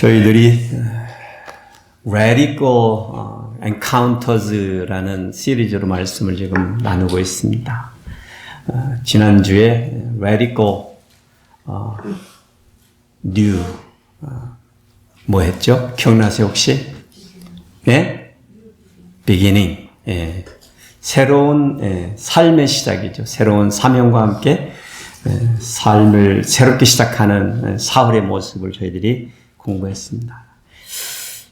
저희들이 Radical Encounters라는 시리즈로 말씀을 지금 나누고 있습니다. 지난주에 Radical New 뭐 했죠? 기억나세요 혹시? 네? Beginning. 예. 새로운 삶의 시작이죠. 새로운 사명과 함께 삶을 새롭게 시작하는 사흘의 모습을 저희들이 공부했습니다.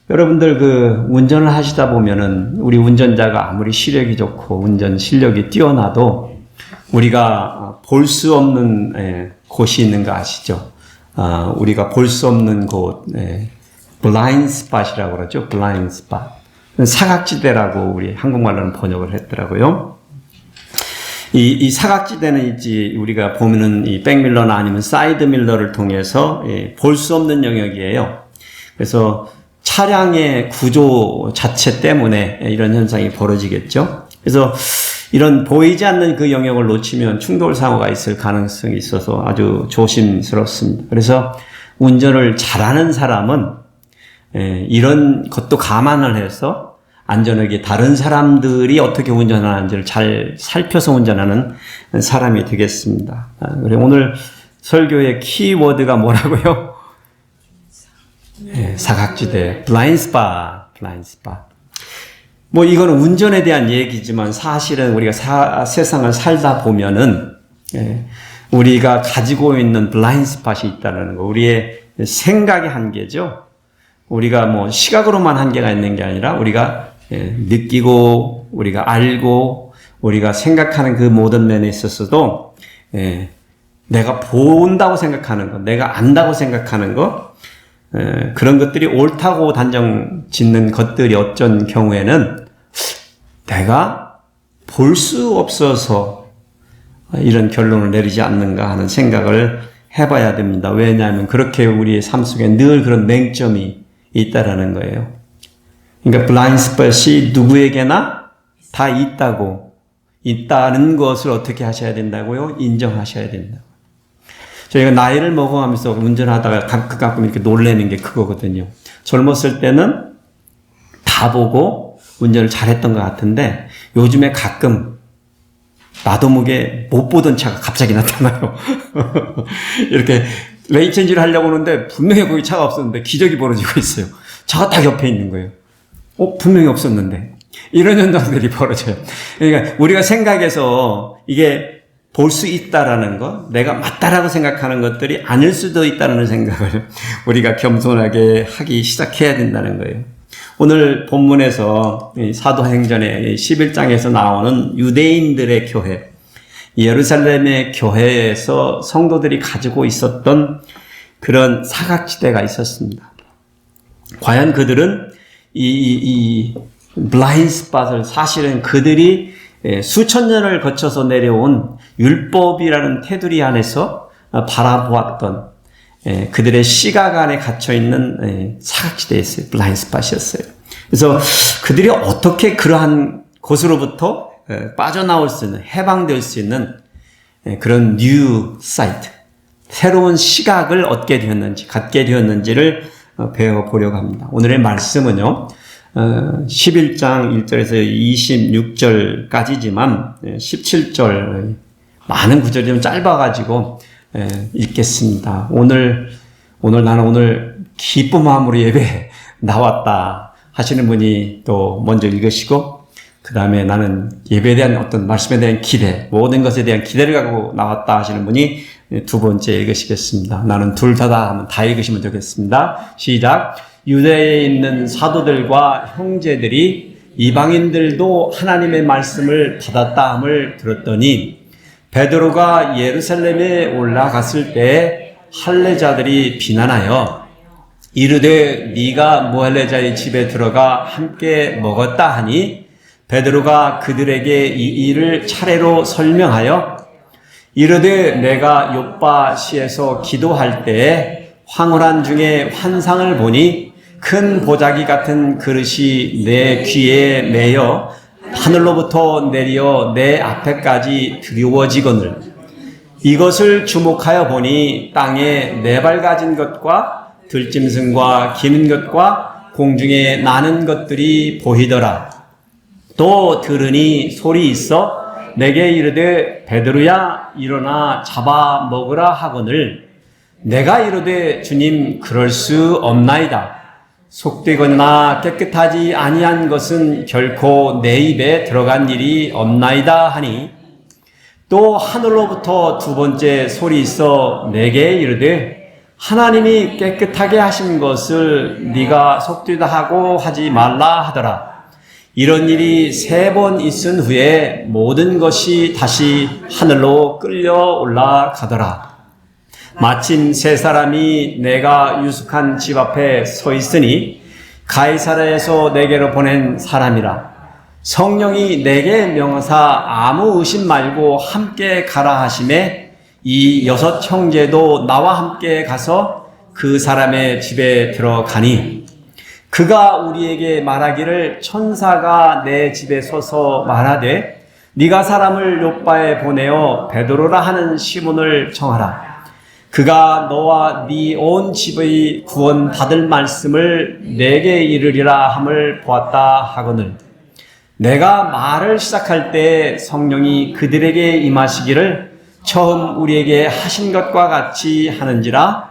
여러분들 운전을 하시다 보면은 우리 운전자가 아무리 시력이 좋고 운전 실력이 뛰어나도 우리가 볼 수 없는 곳이 있는 거 아시죠? 우리가 볼 수 없는 곳, blind spot이라고 그러죠. blind spot. 사각지대라고 우리 한국말로는 번역을 했더라고요. 이 사각지대는 이제 우리가 보면은 이 백밀러나 아니면 사이드 밀러를 통해서 볼 수 없는 영역이에요. 그래서 차량의 구조 자체 때문에 이런 현상이 벌어지겠죠. 그래서 이런 보이지 않는 그 영역을 놓치면 충돌 사고가 있을 가능성이 있어서 아주 조심스럽습니다. 그래서 운전을 잘하는 사람은 이런 것도 감안을 해서 안전하게 다른 사람들이 어떻게 운전하는지를 잘 살펴서 운전하는 사람이 되겠습니다. 그리고 오늘 설교의 키워드가 뭐라고요? 사각지대, blind spot. 뭐 이거는 운전에 대한 얘기지만 사실은 우리가 세상을 살다 보면은 우리가 가지고 있는 blind spot이 있다는 거, 우리의 생각의 한계죠. 우리가 뭐 시각으로만 한계가 있는 게 아니라 우리가 느끼고 우리가 알고 우리가 생각하는 그 모든 면에 있어서도 내가 본다고 생각하는 것, 내가 안다고 생각하는 것, 그런 것들이 옳다고 단정 짓는 것들이 어쩐 경우에는 내가 볼 수 없어서 이런 결론을 내리지 않는가 하는 생각을 해봐야 됩니다. 왜냐하면 그렇게 우리의 삶 속에 늘 그런 맹점이 있다라는 거예요. 그러니까 블라인드 스폿이 누구에게나 다 있다는 것을 어떻게 하셔야 된다고요? 인정하셔야 된다고. 저희가 나이를 먹어가면서 운전하다가 가끔 이렇게 놀래는 게 그거거든요. 젊었을 때는 다 보고 운전을 잘했던 것 같은데 요즘에 가끔 나도 모르게 못 보던 차가 갑자기 나타나요. 이렇게 레인 체인지를 하려고 하는데 분명히 거기 차가 없었는데 기적이 벌어지고 있어요. 차가 딱 옆에 있는 거예요. 분명히 없었는데. 이런 현상들이 벌어져요. 그러니까 우리가 생각해서 이게 볼 수 있다라는 것, 내가 맞다라고 생각하는 것들이 아닐 수도 있다는 생각을 우리가 겸손하게 하기 시작해야 된다는 거예요. 오늘 본문에서 사도행전의 11장에서 나오는 유대인들의 교회, 예루살렘의 교회에서 성도들이 가지고 있었던 그런 사각지대가 있었습니다. 과연 그들은 이 블라인드 스팟을 사실은 그들이 수천 년을 거쳐서 내려온 율법이라는 테두리 안에서 바라보았던 그들의 시각 안에 갇혀있는 사각지대였어요. 블라인드 스팟이었어요. 그래서 그들이 어떻게 그러한 곳으로부터 빠져나올 수 있는, 해방될 수 있는 그런 뉴 사이트, 새로운 시각을 얻게 되었는지, 갖게 되었는지를 배워보려고 합니다. 오늘의 말씀은요, 11장 1절에서 26절까지지만 17절 많은 구절이 좀 짧아가지고 읽겠습니다. 오늘 나는 기쁜 마음으로 예배에 나왔다 하시는 분이 또 먼저 읽으시고, 그 다음에 나는 예배에 대한 어떤 말씀에 대한 기대, 모든 것에 대한 기대를 갖고 나왔다 하시는 분이 두 번째 읽으시겠습니다. 나는 둘 다다 하면 다 읽으시면 되겠습니다. 시작. 유대에 있는 사도들과 형제들이 이방인들도 하나님의 말씀을 받았다 함을 들었더니 베드로가 예루살렘에 올라갔을 때 할례자들이 비난하여 이르되 네가 무할례자의 집에 들어가 함께 먹었다 하니 베드로가 그들에게 이 일을 차례로 설명하여 이르되 내가 욥바시에서 기도할 때에 황홀한 중에 환상을 보니 큰 보자기 같은 그릇이 내 귀에 매여 하늘로부터 내려 내 앞에까지 드리워지거늘 이것을 주목하여 보니 땅에 네 발 가진 것과 들짐승과 기는 것과 공중에 나는 것들이 보이더라. 또 들으니 소리 있어 내게 이르되 베드로야 일어나 잡아 먹으라 하거늘 내가 이르되 주님 그럴 수 없나이다. 속되거나 깨끗하지 아니한 것은 결코 내 입에 들어간 일이 없나이다 하니 또 하늘로부터 두 번째 소리 있어 내게 이르되 하나님이 깨끗하게 하신 것을 네가 속되다 하고 하지 말라 하더라. 이런 일이 3번 있은 후에 모든 것이 다시 하늘로 끌려 올라가더라. 마침 3사람이 내가 유숙한 집 앞에 서 있으니 가이사랴에서 내게로 보낸 사람이라. 성령이 내게 명하사 아무 의심 말고 함께 가라 하심에 이 6 형제도 나와 함께 가서 그 사람의 집에 들어가니 그가 우리에게 말하기를 천사가 내 집에 서서 말하되 네가 사람을 요빠에 보내어 베드로라 하는 시몬을 청하라. 그가 너와 네 온 집의 구원 받을 말씀을 내게 이르리라 함을 보았다 하거늘 내가 말을 시작할 때 성령이 그들에게 임하시기를 처음 우리에게 하신 것과 같이 하는지라.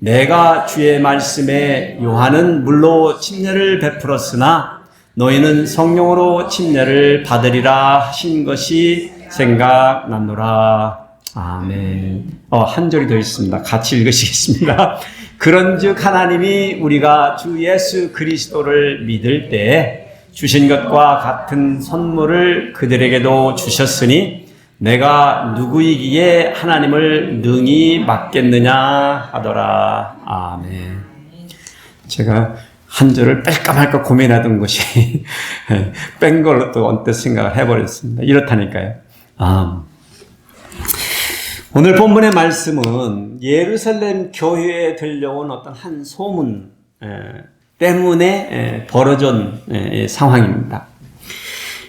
내가 주의 말씀에 요한은 물로 침례를 베풀었으나 너희는 성령으로 침례를 받으리라 하신 것이 생각나노라. 아멘. 한 절이 더 있습니다. 같이 읽으시겠습니다. 그런즉 하나님이 우리가 주 예수 그리스도를 믿을 때 주신 것과 같은 선물을 그들에게도 주셨으니 내가 누구이기에 하나님을 능히 맡겠느냐 하더라. 아멘. 제가 한 절을 뺄까 말까 고민하던 것이 뺀 걸로 또 언뜻 생각을 해버렸습니다. 이렇다니까요. 오늘 본문의 말씀은 예루살렘 교회에 들려온 어떤 한 소문 때문에 벌어진 상황입니다.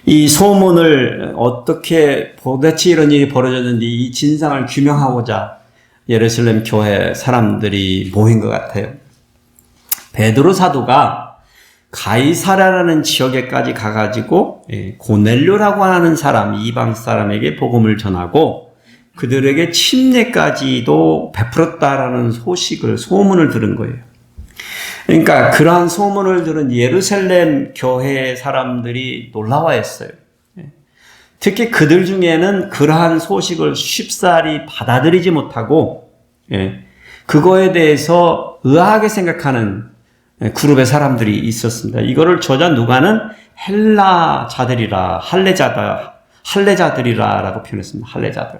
이 소문을 어떻게 도대체 이런 일이 벌어졌는지 이 진상을 규명하고자 예루살렘 교회 사람들이 모인 것 같아요. 베드로 사도가 가이사랴라는 지역에까지 가가지고 고넬료라고 하는 사람, 이방 사람에게 복음을 전하고 그들에게 침례까지도 베풀었다라는 소문을 들은 거예요. 그러니까 그러한 소문을 들은 예루살렘 교회 사람들이 놀라워했어요. 특히 그들 중에는 그러한 소식을 쉽사리 받아들이지 못하고 그거에 대해서 의아하게 생각하는 그룹의 사람들이 있었습니다. 이거를 저자 누가는 헬라자들이라, 할례자들이라라고 표현했습니다. 할례자들.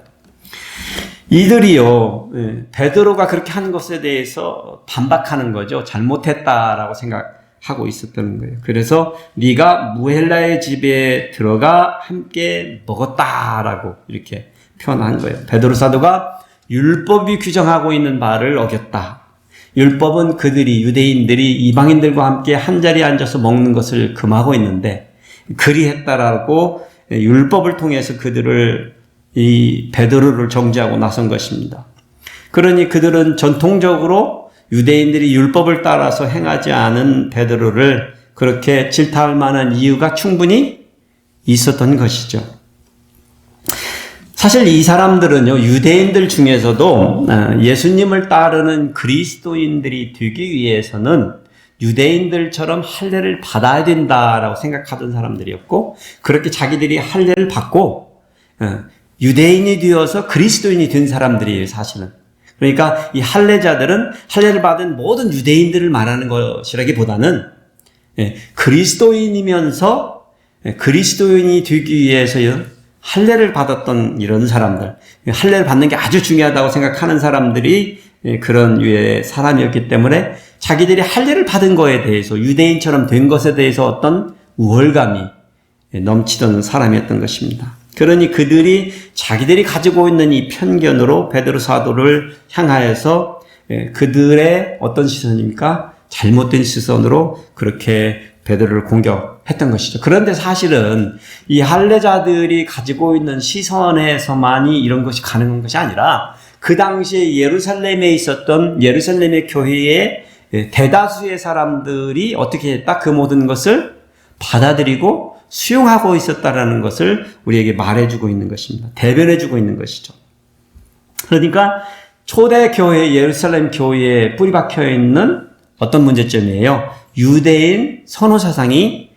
이들이요, 베드로가 그렇게 한 것에 대해서 반박하는 거죠. 잘못했다라고 생각하고 있었던 거예요. 그래서 네가 무헬라의 집에 들어가 함께 먹었다라고 이렇게 표현한 거예요. 베드로 사도가 율법이 규정하고 있는 바를 어겼다. 율법은 유대인들이 이방인들과 함께 한자리에 앉아서 먹는 것을 금하고 있는데 그리했다라고 율법을 통해서 이 베드로를 정죄하고 나선 것입니다. 그러니 그들은 전통적으로 유대인들이 율법을 따라서 행하지 않은 베드로를 그렇게 질타할 만한 이유가 충분히 있었던 것이죠. 사실 이 사람들은요, 유대인들 중에서도 예수님을 따르는 그리스도인들이 되기 위해서는 유대인들처럼 할례를 받아야 된다라고 생각하던 사람들이었고, 그렇게 자기들이 할례를 받고 유대인이 되어서 그리스도인이 된 사람들이에요, 사실은. 그러니까 이 할례자들은 할례를 받은 모든 유대인들을 말하는 것이라기보다는 그리스도인이면서 그리스도인이 되기 위해서 할례를 받았던 이런 사람들, 할례를 받는 게 아주 중요하다고 생각하는 사람들이 그런 유의 사람이었기 때문에 자기들이 할례를 받은 거에 대해서, 유대인처럼 된 것에 대해서 어떤 우월감이 넘치던 사람이었던 것입니다. 그러니 그들이 자기들이 가지고 있는 이 편견으로 베드로 사도를 향하여서 그들의 어떤 시선입니까? 잘못된 시선으로 그렇게 베드로를 공격했던 것이죠. 그런데 사실은 이 할례자들이 가지고 있는 시선에서만이 이런 것이 가능한 것이 아니라 그 당시에 예루살렘에 있었던 예루살렘의 교회의 대다수의 사람들이 어떻게 했다? 그 모든 것을 받아들이고 수용하고 있었다라는 것을 우리에게 말해주고 있는 것입니다. 대변해주고 있는 것이죠. 그러니까 초대 교회, 예루살렘 교회에 뿌리 박혀 있는 어떤 문제점이에요? 유대인 선호 사상이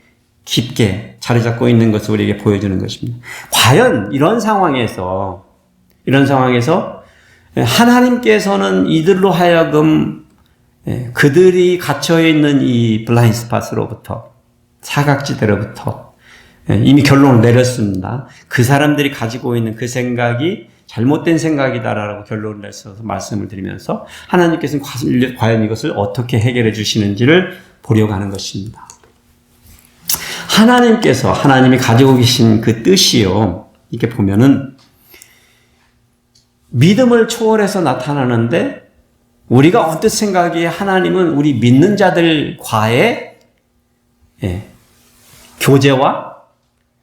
깊게 자리 잡고 있는 것을 우리에게 보여주는 것입니다. 과연 이런 상황에서 하나님께서는 이들로 하여금 그들이 갇혀 있는 이 블라인드 스팟으로부터, 사각지대로부터 이미 결론을 내렸습니다. 그 사람들이 가지고 있는 그 생각이 잘못된 생각이다라고 결론을 내서 말씀을 드리면서 하나님께서는 과연 이것을 어떻게 해결해 주시는지를 보려고 하는 것입니다. 하나님이 가지고 계신 그 뜻이요. 이렇게 보면은 믿음을 초월해서 나타나는데 우리가 언뜻 생각이 하나님은 우리 믿는 자들과의 교제와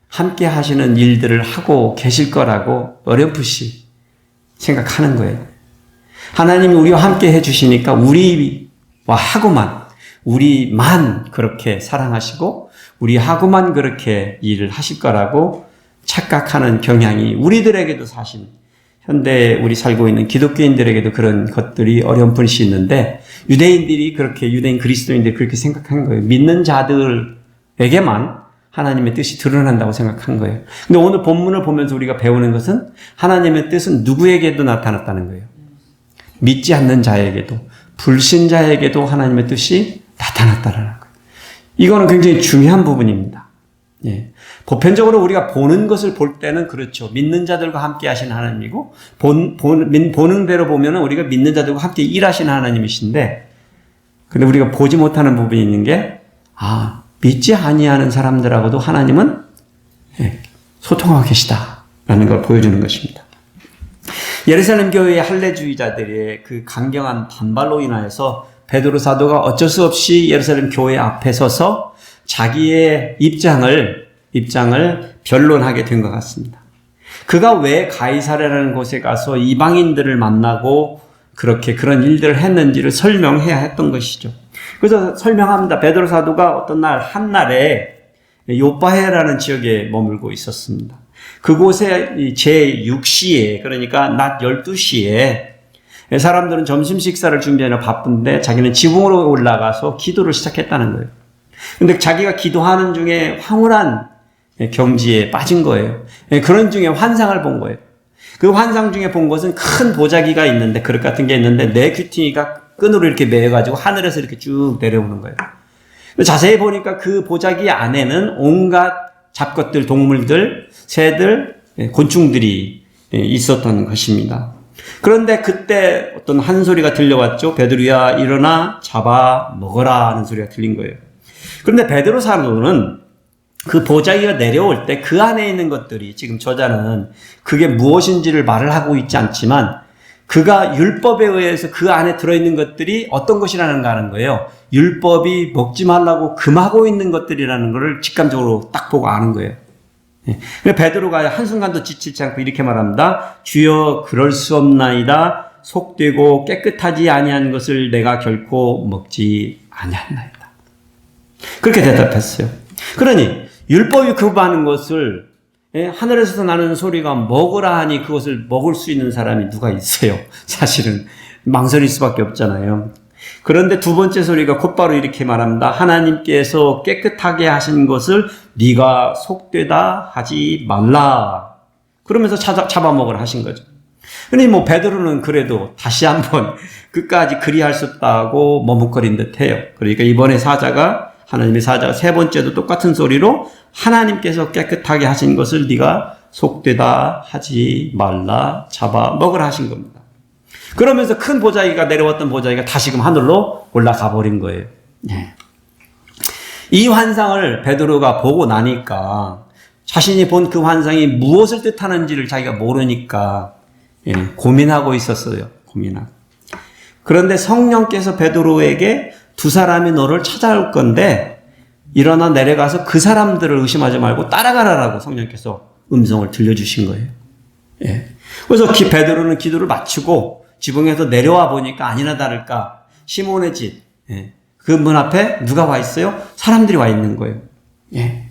함께 하시는 일들을 하고 계실 거라고 어렴풋이 생각하는 거예요. 하나님이 우리와 함께 해주시니까 우리만 그렇게 사랑하시고 우리하고만 그렇게 일을 하실 거라고 착각하는 경향이 우리들에게도 사실 현대 우리 살고 있는 기독교인들에게도 그런 것들이 어렴풋이 있는데 유대인 그리스도인들이 그렇게 생각한 거예요. 믿는 자들에게만 하나님의 뜻이 드러난다고 생각한 거예요. 근데 오늘 본문을 보면서 우리가 배우는 것은 하나님의 뜻은 누구에게도 나타났다는 거예요. 믿지 않는 자에게도, 불신자에게도 하나님의 뜻이 나타났다는 거예요. 이거는 굉장히 중요한 부분입니다. 보편적으로 우리가 보는 것을 볼 때는 그렇죠. 믿는 자들과 함께 하시는 하나님이고, 보는 대로 보면 우리가 믿는 자들과 함께 일하시는 하나님이신데, 근데 우리가 보지 못하는 부분이 있는 게, 믿지 아니하는 사람들하고도 하나님은 소통하고 계시다라는 걸 보여주는 것입니다. 예루살렘 교회의 할례주의자들의 그 강경한 반발로 인하여서 베드로 사도가 어쩔 수 없이 예루살렘 교회 앞에 서서 자기의 입장을 변론하게 된 것 같습니다. 그가 왜 가이사랴라는 곳에 가서 이방인들을 만나고 그런 일들을 했는지를 설명해야 했던 것이죠. 그래서 설명합니다. 베드로 사도가 어떤 한날에 요바해라는 지역에 머물고 있었습니다. 그곳에 제6시에, 그러니까 낮 12시에 사람들은 점심 식사를 준비하느라 바쁜데 자기는 지붕으로 올라가서 기도를 시작했다는 거예요. 근데 자기가 기도하는 중에 황홀한 경지에 빠진 거예요. 그런 중에 환상을 본 거예요. 그 환상 중에 본 것은 큰 보자기가 있는데, 그릇 같은 게 있는데 내 귀퉁이가 끈으로 이렇게 매어가지고 하늘에서 이렇게 쭉 내려오는 거예요. 자세히 보니까 그 보자기 안에는 온갖 잡것들, 동물들, 새들, 곤충들이 있었던 것입니다. 그런데 그때 어떤 한 소리가 들려왔죠. 베드로야 일어나 잡아 먹어라 하는 소리가 들린 거예요. 그런데 베드로 사도는 그 보자기가 내려올 때 그 안에 있는 것들이, 지금 저자는 그게 무엇인지를 말을 하고 있지 않지만 그가 율법에 의해서 그 안에 들어있는 것들이 어떤 것이라는가 하는 거예요. 율법이 먹지 말라고 금하고 있는 것들이라는 것을 직감적으로 딱 보고 아는 거예요. 베드로가 한순간도 지치지 않고 이렇게 말합니다. 주여 그럴 수 없나이다. 속되고 깨끗하지 아니한 것을 내가 결코 먹지 아니하나이다. 그렇게 대답했어요. 그러니 율법이 금하는 것을 하늘에서 나는 소리가 먹으라 하니 그것을 먹을 수 있는 사람이 누가 있어요? 사실은 망설일 수밖에 없잖아요. 그런데 두 번째 소리가 곧바로 이렇게 말합니다. 하나님께서 깨끗하게 하신 것을 네가 속되다 하지 말라. 그러면서 잡아먹으라 하신 거죠. 그러니 베드로는 그래도 다시 한번 끝까지 그리할 수 없다고 머뭇거린 듯해요. 그러니까 이번에 하나님의 사자가 세 번째도 똑같은 소리로 하나님께서 깨끗하게 하신 것을 네가 속되다 하지 말라, 잡아먹으라 하신 겁니다. 그러면서 큰 보자기가 내려왔던 보자기가 다시금 하늘로 올라가 버린 거예요. 이 환상을 베드로가 보고 나니까 자신이 본 그 환상이 무엇을 뜻하는지를 자기가 모르니까 고민하고 있었어요. 그런데 성령께서 베드로에게 두 사람이 너를 찾아올 건데 일어나 내려가서 그 사람들을 의심하지 말고 따라가라라고 성령께서 음성을 들려주신 거예요. 그래서 베드로는 기도를 마치고 지붕에서 내려와 보니까 아니나 다를까 시몬의 집, 예. 그 문 앞에 누가 와 있어요? 사람들이 와 있는 거예요. 예.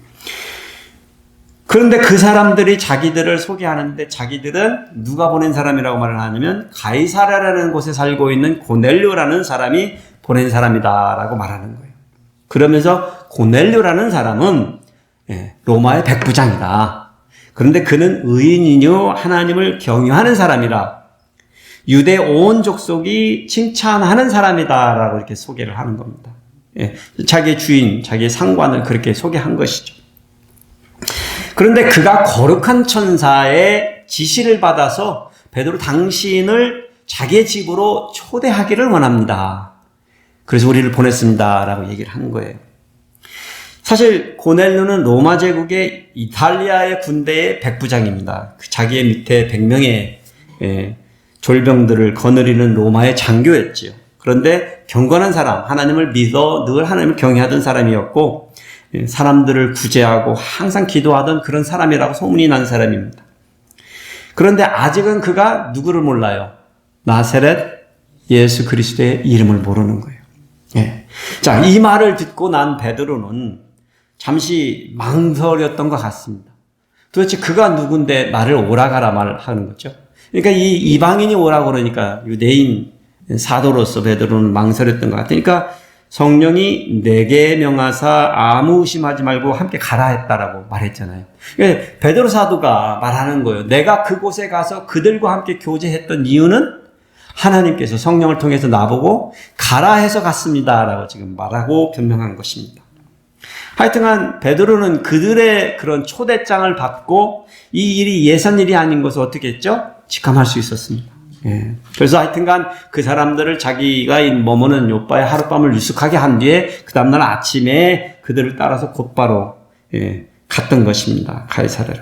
그런데 그 사람들이 자기들을 소개하는데 자기들은 누가 보낸 사람이라고 말을 하냐면 가이사랴라는 곳에 살고 있는 고넬료라는 사람이 보낸 사람이다라고 말하는 거예요. 그러면서 고넬료라는 사람은 로마의 백부장이다. 그런데 그는 의인이뇨 하나님을 경유하는 사람이라. 유대 온 족속이 칭찬하는 사람이다라고 이렇게 소개를 하는 겁니다. 자기의 주인, 자기의 상관을 그렇게 소개한 것이죠. 그런데 그가 거룩한 천사의 지시를 받아서 베드로 당신을 자기의 집으로 초대하기를 원합니다. 그래서 우리를 보냈습니다라고 얘기를 한 거예요. 사실 고넬료는 로마 제국의 이탈리아의 군대의 백부장입니다. 자기의 밑에 100명의 졸병들을 거느리는 로마의 장교였지요. 그런데 경건한 사람, 하나님을 믿어 늘 하나님을 경외하던 사람이었고 사람들을 구제하고 항상 기도하던 그런 사람이라고 소문이 난 사람입니다. 그런데 아직은 그가 누구를 몰라요? 나사렛 예수 그리스도의 이름을 모르는 거예요. 예. 자, 이 말을 듣고 난 베드로는 잠시 망설였던 것 같습니다. 도대체 그가 누군데 나를 오라가라 말하는 거죠. 그러니까 이 이방인이 오라고 그러니까 유대인 사도로서 베드로는 망설였던 것 같으니까 성령이 내게 명하사 아무 의심하지 말고 함께 가라 했다라고 말했잖아요. 그러니까 베드로 사도가 말하는 거예요. 내가 그곳에 가서 그들과 함께 교제했던 이유는 하나님께서 성령을 통해서 나보고 가라 해서 갔습니다라고 지금 말하고 변명한 것입니다. 하여튼간 베드로는 그들의 그런 초대장을 받고 이 일이 예산 일이 아닌 것을 어떻게 했죠? 직감할 수 있었습니다. 예. 그래서 하여튼간 그 사람들을 자기가 머무는 요빠에 하룻밤을 유숙하게 한 뒤에 그 다음날 아침에 그들을 따라서 곧바로 갔던 것입니다. 가이사랴로.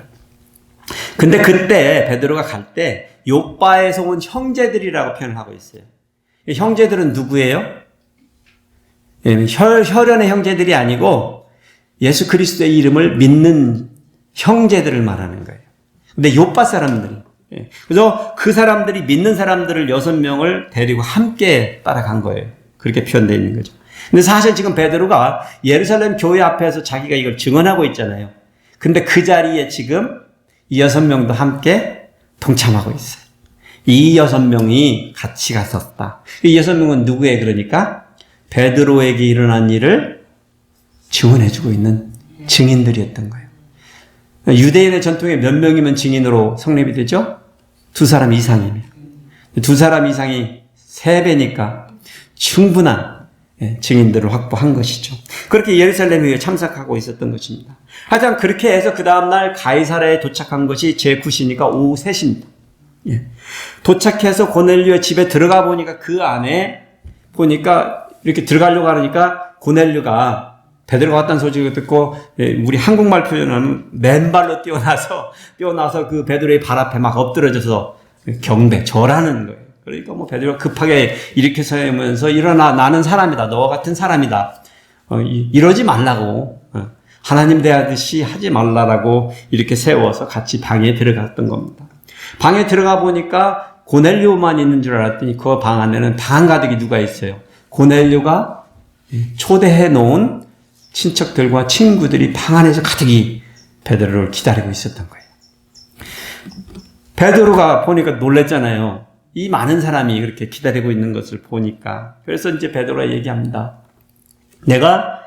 근데 그때 베드로가 갈 때 요빠에서 온 형제들이라고 표현을 하고 있어요. 형제들은 누구예요? 혈연의 형제들이 아니고 예수 그리스도의 이름을 믿는 형제들을 말하는 거예요. 근데 요빠 사람들. 그래서 그 사람들이 믿는 사람들을 6명을 데리고 함께 따라간 거예요. 그렇게 표현되어 있는 거죠. 근데 사실 지금 베드로가 예루살렘 교회 앞에서 자기가 이걸 증언하고 있잖아요. 근데 그 자리에 지금 이 6명도 함께 동참하고 있어요. 이 6명이 같이 갔었다. 이 6명은 누구예요? 그러니까 베드로에게 일어난 일을 증언해주고 있는 증인들이었던 거예요. 유대인의 전통에 몇 명이면 증인으로 성립이 되죠? 2사람 이상이면. 2사람 이상이 3배니까 충분한 증인들을 확보한 것이죠. 그렇게 예루살렘에 참석하고 있었던 것입니다. 하여튼 그렇게 해서 그 다음날 가이사랴에 도착한 것이 제9시니까 오후 3시입니다. 도착해서 고넬료의 집에 들어가 보니까 그 안에 보니까 이렇게 들어가려고 하니까 고넬료가 베드로가 왔다는 소식을 듣고 우리 한국말 표현은 맨발로 뛰어나서 그 베드로의 발 앞에 막 엎드려져서 경배, 절하는 거예요. 그러니까 뭐 베드로가 급하게 이렇게 서면서 일어나, 나는 사람이다. 너와 같은 사람이다. 이러지 말라고. 하나님 대하듯이 하지 말라라고 이렇게 세워서 같이 방에 들어갔던 겁니다. 방에 들어가 보니까 고넬료만 있는 줄 알았더니 그 방 안에는 방 가득이 누가 있어요? 고넬료가 초대해 놓은 친척들과 친구들이 방 안에서 가득히 베드로를 기다리고 있었던 거예요. 베드로가 보니까 놀랬잖아요. 이 많은 사람이 그렇게 기다리고 있는 것을 보니까. 그래서 이제 베드로가 얘기합니다. 내가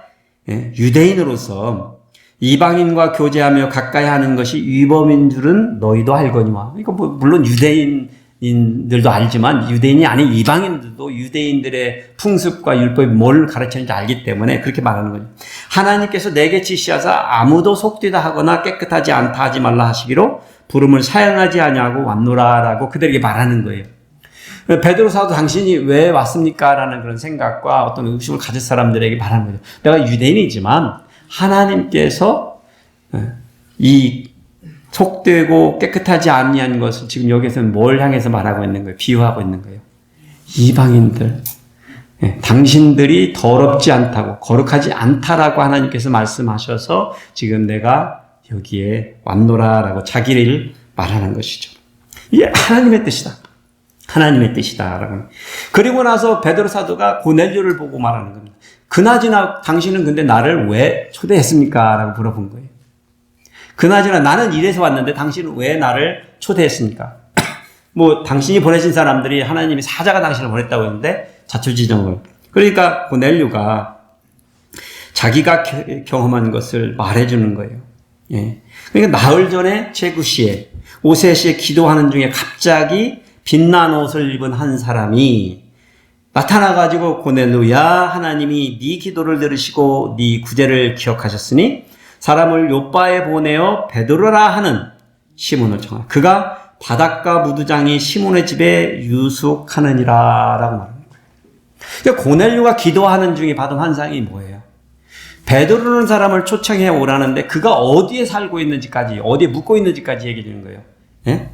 유대인으로서 이방인과 교제하며 가까이 하는 것이 위법인 줄은 너희도 알거니와. 이거 뭐 물론 유대인들도 알지만 유대인이 아닌 이방인들도 유대인들의 풍습과 율법이 뭘 가르치는지 알기 때문에 그렇게 말하는 거죠. 하나님께서 내게 지시하사 아무도 속되다 하거나 깨끗하지 않다 하지 말라 하시기로 부름을 사용하지 아니하고 왔노라라고 그들에게 말하는 거예요. 베드로 사도 당신이 왜 왔습니까? 라는 그런 생각과 어떤 의심을 가질 사람들에게 말하는 거죠. 내가 유대인이지만 하나님께서 이 속되고 깨끗하지 아니한 것을 지금 여기서는 뭘 향해서 말하고 있는 거예요? 비유하고 있는 거예요. 이방인들. 당신들이 더럽지 않다고, 거룩하지 않다라고 하나님께서 말씀하셔서 지금 내가 여기에 왔노라라고 자기를 말하는 것이죠. 이게 하나님의 뜻이다. 하나님의 뜻이다라고. 그리고 나서 베드로 사도가 고넬료를 보고 말하는 겁니다. 그나저나 당신은 근데 나를 왜 초대했습니까? 라고 물어본 거예요. 그나저나 나는 이래서 왔는데 당신은 왜 나를 초대했습니까? 뭐 당신이 보내신 사람들이 하나님이 사자가 당신을 보냈다고 했는데 자초지종을. 그러니까 고넬료가 자기가 경험한 것을 말해주는 거예요. 예. 그러니까 나흘 전에 제구시에 오셋시에 기도하는 중에 갑자기 빛난 옷을 입은 한 사람이 나타나가지고 고넬료야, 하나님이 네 기도를 들으시고 네 구제를 기억하셨으니 사람을 요빠에 보내어 베드로라 하는 시몬을 청하라. 그가 바닷가 무두장이 시몬의 집에 유숙하느니라 라고 말합니다. 그러니까 고넬료가 기도하는 중에 받은 환상이 뭐예요? 베드로라는 사람을 초청해 오라는데 그가 어디에 살고 있는지까지, 어디에 묵고 있는지까지 얘기해 주는 거예요. 예?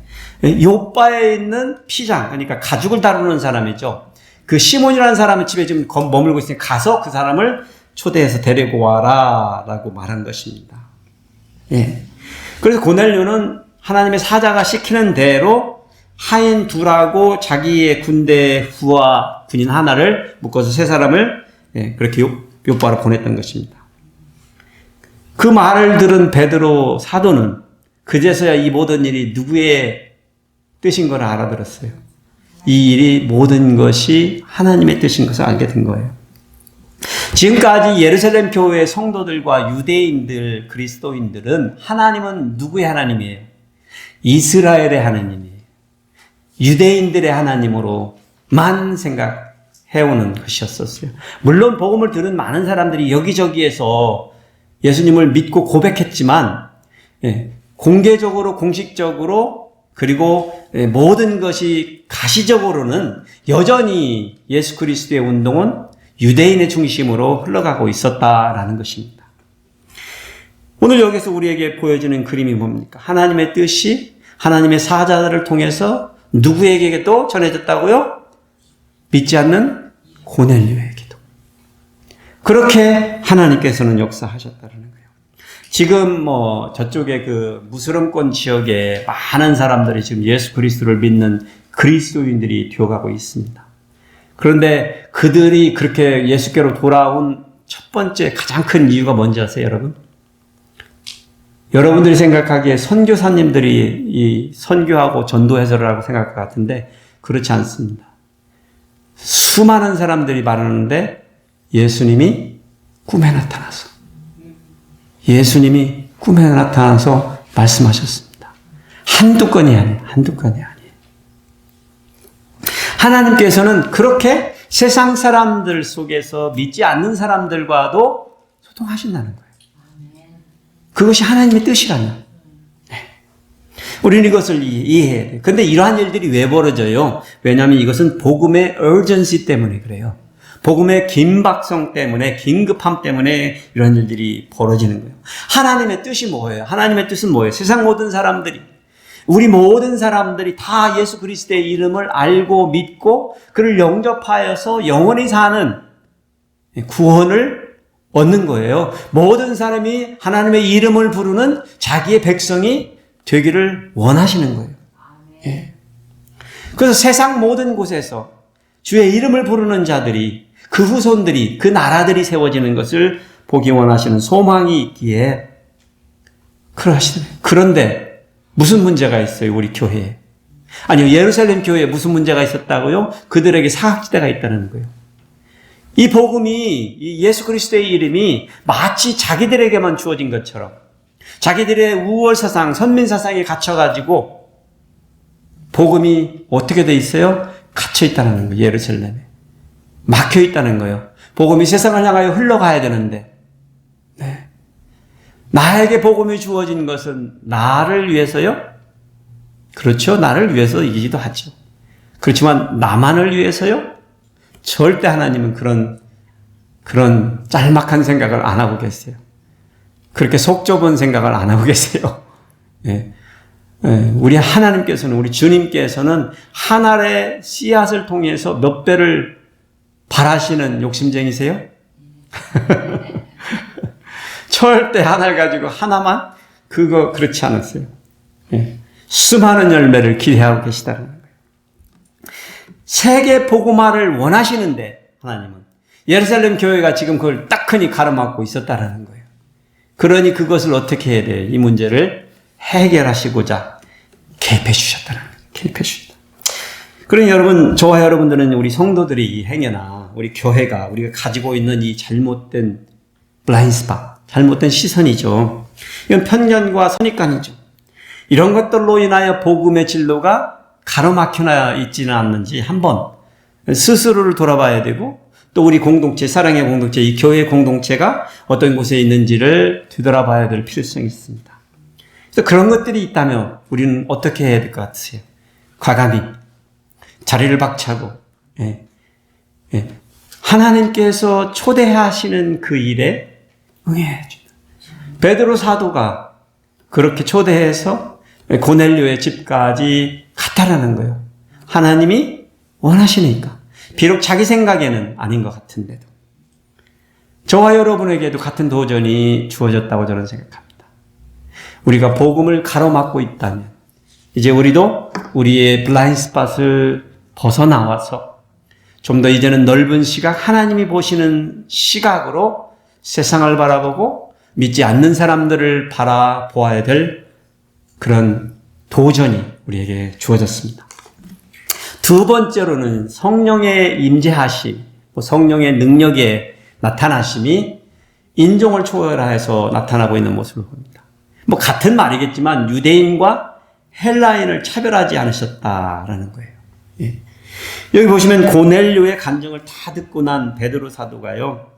요빠에 있는 피장, 그러니까 가죽을 다루는 사람이죠. 그 시몬이라는 사람의 집에 지금 머물고 있으니 가서 그 사람을 초대해서 데리고 와라 라고 말한 것입니다. 예. 그래서 고넬료는 하나님의 사자가 시키는 대로 하인 둘하고 자기의 군대 후와 군인 하나를 묶어서 세 사람을 그렇게 요빠로 보냈던 것입니다. 그 말을 들은 베드로 사도는 그제서야 이 모든 일이 누구의 뜻인 걸 알아들었어요. 이 일이 모든 것이 하나님의 뜻인 것을 알게 된 거예요. 지금까지 예루살렘 교회 성도들과 유대인들, 그리스도인들은 하나님은 누구의 하나님이에요? 이스라엘의 하나님이에요. 유대인들의 하나님으로만 생각해오는 것이었었어요. 물론 복음을 들은 많은 사람들이 여기저기에서 예수님을 믿고 고백했지만 공개적으로, 공식적으로, 그리고 모든 것이 가시적으로는 여전히 예수 그리스도의 운동은 유대인의 중심으로 흘러가고 있었다라는 것입니다. 오늘 여기서 우리에게 보여지는 그림이 뭡니까? 하나님의 뜻이 하나님의 사자들을 통해서 누구에게도 전해졌다고요? 믿지 않는 고넬료에게도. 그렇게 하나님께서는 역사하셨다는 거예요. 지금 저쪽에 그 무슬림권 지역에 많은 사람들이 지금 예수 그리스도를 믿는 그리스도인들이 되어가고 있습니다. 그런데 그들이 그렇게 예수께로 돌아온 첫 번째 가장 큰 이유가 뭔지 아세요, 여러분? 여러분들이 생각하기에 선교사님들이 이 선교하고 전도 해설을 하고 생각할 것 같은데 그렇지 않습니다. 수많은 사람들이 말하는데 예수님이 꿈에 나타나서 말씀하셨습니다. 한두 건이 아니에요. 하나님께서는 그렇게 세상 사람들 속에서 믿지 않는 사람들과도 소통하신다는 거예요. 그것이 하나님의 뜻이라면. 우리는 이것을 이해해야 돼요. 근데 이러한 일들이 왜 벌어져요? 왜냐하면 이것은 복음의 urgency 때문에 그래요. 복음의 긴박성 때문에, 긴급함 때문에 이런 일들이 벌어지는 거예요. 하나님의 뜻이 뭐예요? 하나님의 뜻은 뭐예요? 세상 모든 사람들이, 우리 모든 사람들이 다 예수 그리스도의 이름을 알고 믿고 그를 영접하여서 영원히 사는 구원을 얻는 거예요. 모든 사람이 하나님의 이름을 부르는 자기의 백성이 되기를 원하시는 거예요. 예. 그래서 세상 모든 곳에서 주의 이름을 부르는 자들이, 그 후손들이, 그 나라들이 세워지는 것을 보기 원하시는 소망이 있기에 그러시네요. 그런데 무슨 문제가 있어요, 우리 교회에? 아니요, 예루살렘 교회에 무슨 문제가 있었다고요? 그들에게 사각지대가 있다는 거예요. 이 복음이, 예수 그리스도의 이름이 마치 자기들에게만 주어진 것처럼 자기들의 우월 사상, 선민 사상에 갇혀가지고 복음이 어떻게 돼 있어요? 갇혀 있다는 거예요. 예루살렘에 막혀 있다는 거예요. 복음이 세상을 향하여 흘러가야 되는데, 네. 나에게 복음이 주어진 것은 나를 위해서요? 그렇죠. 나를 위해서이기도 하죠. 그렇지만 나만을 위해서요? 절대 하나님은 그런 짤막한 생각을 안 하고 계세요. 그렇게 속 좁은 생각을 안 하고 계세요. 예. 예. 우리 하나님께서는, 우리 주님께서는 한 알의 씨앗을 통해서 몇 배를 바라시는 욕심쟁이세요? 절대 한 알 가지고 하나만? 그렇지 않았어요. 예. 수많은 열매를 기대하고 계시다는 거예요. 세계 복음화를 원하시는데 하나님은 예루살렘 교회가 지금 그걸 딱하니 가로막고 있었다라는 거예요. 그러니 그것을 어떻게 해야 돼? 이 문제를 해결하시고자 개입해 주셨다는 거예요. 개입해 주셨다. 그러니 여러분, 저와 여러분들은 우리 성도들이 이 행여나 우리 교회가 우리가 가지고 있는 이 잘못된 블라인드 스팟, 잘못된 시선이죠. 이건 편견과 선입관이죠. 이런 것들로 인하여 복음의 진로가 가로막혀 있지는 않는지 한번 스스로를 돌아봐야 되고, 또 우리 공동체, 사랑의 공동체, 이 교회 공동체가 어떤 곳에 있는지를 뒤돌아봐야 될 필요성이 있습니다. 그래서 그런 것들이 있다면 우리는 어떻게 해야 될 것 같으세요? 과감히 자리를 박차고, 하나님께서 초대하시는 그 일에 응해야 준다. 베드로 사도가 그렇게 초대해서 고넬료의 집까지 갔다라는 거예요. 하나님이 원하시니까. 비록 자기 생각에는 아닌 것 같은데도. 저와 여러분에게도 같은 도전이 주어졌다고 저는 생각합니다. 우리가 복음을 가로막고 있다면 이제 우리도 우리의 블라인드 스팟을 벗어나와서 좀 더 이제는 넓은 시각, 하나님이 보시는 시각으로 세상을 바라보고 믿지 않는 사람들을 바라보아야 될 그런 도전이 우리에게 주어졌습니다. 두 번째로는 성령의 임재하심, 성령의 능력의 나타나심이 인종을 초월해서 나타나고 있는 모습을 봅니다. 같은 말이겠지만 유대인과 헬라인을 차별하지 않으셨다라는 거예요. 예. 여기 보시면 고넬료의 간증을 다 듣고 난 베드로 사도가요.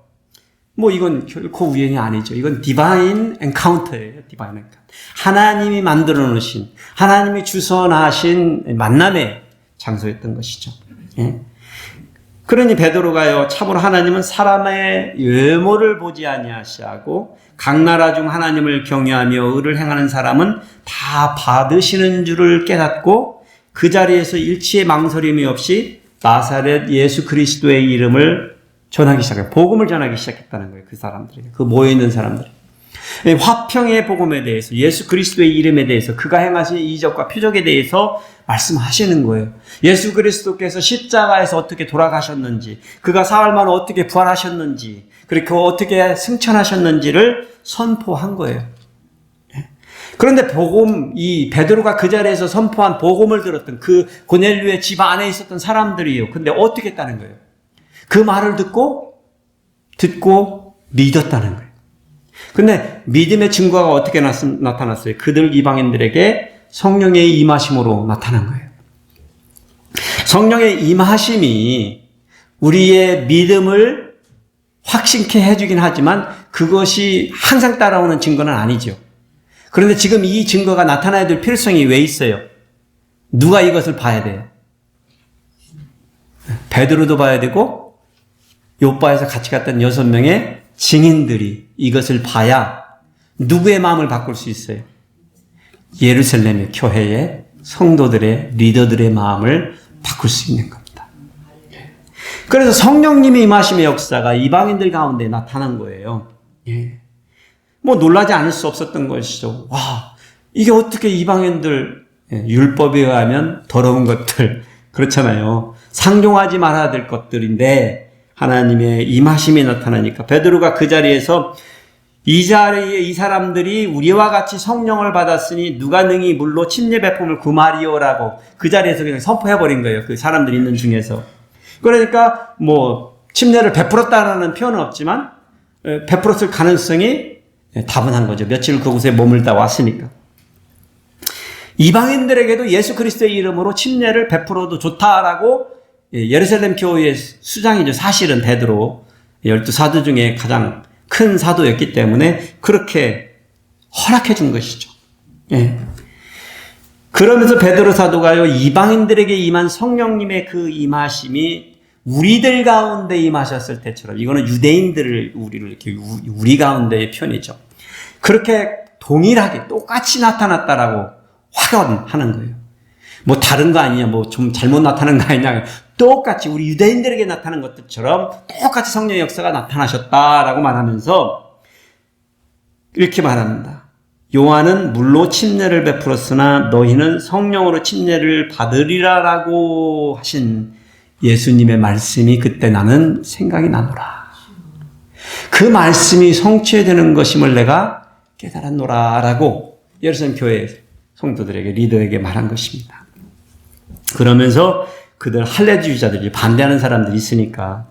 이건 결코 우연이 아니죠. 이건 디바인 엔카운터예요. 디바인 엔카운터. 하나님이 만들어 놓으신, 하나님이 주선하신 만남의 장소였던 것이죠. 예. 그러니 베드로가요, 참으로 하나님은 사람의 외모를 보지 아니하시고 각 나라 중 하나님을 경외하며 의를 행하는 사람은 다 받으시는 줄을 깨닫고 그 자리에서 일치의 망설임이 없이 나사렛 예수 그리스도의 이름을 전하기 시작해요. 복음을 전하기 시작했다는 거예요. 그 사람들에게, 그 모여있는 사람들이. 화평의 복음에 대해서, 예수 그리스도의 이름에 대해서, 그가 행하신 이적과 표적에 대해서 말씀하시는 거예요. 예수 그리스도께서 십자가에서 어떻게 돌아가셨는지, 그가 사흘 만에 어떻게 부활하셨는지, 그리고 어떻게 승천하셨는지를 선포한 거예요. 그런데 이 베드로가 그 자리에서 선포한 복음을 들었던 그 고넬료의 집 안에 있었던 사람들이에요. 근데 어떻게 했다는 거예요? 그 말을 듣고 믿었다는 거예요. 근데 믿음의 증거가 어떻게 나타났어요? 그들 이방인들에게 성령의 임하심으로 나타난 거예요. 성령의 임하심이 우리의 믿음을 확신케 해주긴 하지만 그것이 항상 따라오는 증거는 아니죠. 그런데 지금 이 증거가 나타나야 될 필요성이 왜 있어요? 누가 이것을 봐야 돼요? 베드로도 봐야 되고 요바에서 같이 갔던 6명의 증인들이 이것을 봐야 누구의 마음을 바꿀 수 있어요? 예루살렘의 교회의 성도들의 리더들의 마음을 바꿀 수 있는 겁니다. 그래서 성령님의 임하심의 역사가 이방인들 가운데 나타난 거예요. 놀라지 않을 수 없었던 것이죠. 와, 이게 어떻게 이방인들, 율법에 의하면 더러운 것들, 그렇잖아요. 상종하지 말아야 될 것들인데 하나님의 임하심이 나타나니까 베드로가 그 자리에서 이 자리에 이 사람들이 우리와 같이 성령을 받았으니 누가 능히 물로 침례 베품을 구마리오라고 그 자리에서 그냥 선포해버린 거예요. 그 사람들이 있는 중에서. 그러니까 침례를 베풀었다는 표현은 없지만 베풀었을 가능성이 다분한 거죠. 며칠 그곳에 머물다 왔으니까. 이방인들에게도 예수 그리스도의 이름으로 침례를 베풀어도 좋다라고 예루살렘 교회의 수장이죠. 사실은 베드로 12사도 중에 가장 큰 사도였기 때문에 그렇게 허락해 준 것이죠. 그러면서 베드로 사도가요, 이방인들에게 임한 성령님의 그 임하심이 우리들 가운데 임하셨을 때처럼, 이거는 유대인들을 우리를 이렇게 우리 가운데의 편이죠. 그렇게 동일하게 똑같이 나타났다라고 확언하는 거예요. 다른 거 아니냐, 좀 잘못 나타난 거 아니냐. 똑같이 우리 유대인들에게 나타난 것들처럼 똑같이 성령의 역사가 나타나셨다라고 말하면서 이렇게 말합니다. 요한은 물로 침례를 베풀었으나 너희는 성령으로 침례를 받으리라라고 하신 예수님의 말씀이 그때 나는 생각이 나노라. 그 말씀이 성취되는 것임을 내가 깨달았노라 라고 예루살렘 교회 성도들에게, 리더에게 말한 것입니다. 그러면서 그들 할례주의자들이 반대하는 사람들이 있으니까